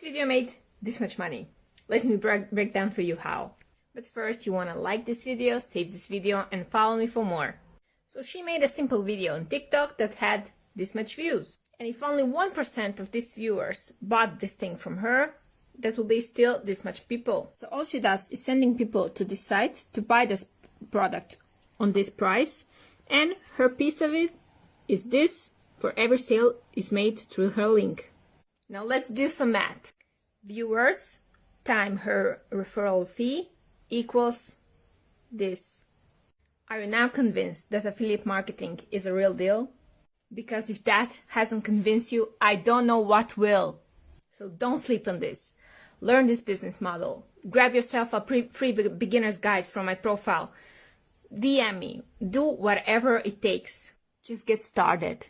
video made this much money. Let me break down for you how. But first, you want to like this video, save this video, and follow me for more. So she made a simple video on TikTok that had this much views. And if only 1% of these viewers bought this thing from her, that will be still this much people. So all she does is sending people to this site to buy this product on this price, and her piece of it is this for every sale is made through her link. Now let's do some math. Viewers times her referral fee equals this. Are you now convinced that affiliate marketing is a real deal? Because if that hasn't convinced you, I don't know what will. So don't sleep on this. Learn this business model. Grab yourself a free beginner's guide from my profile. DM me. Do whatever it takes. Just get started.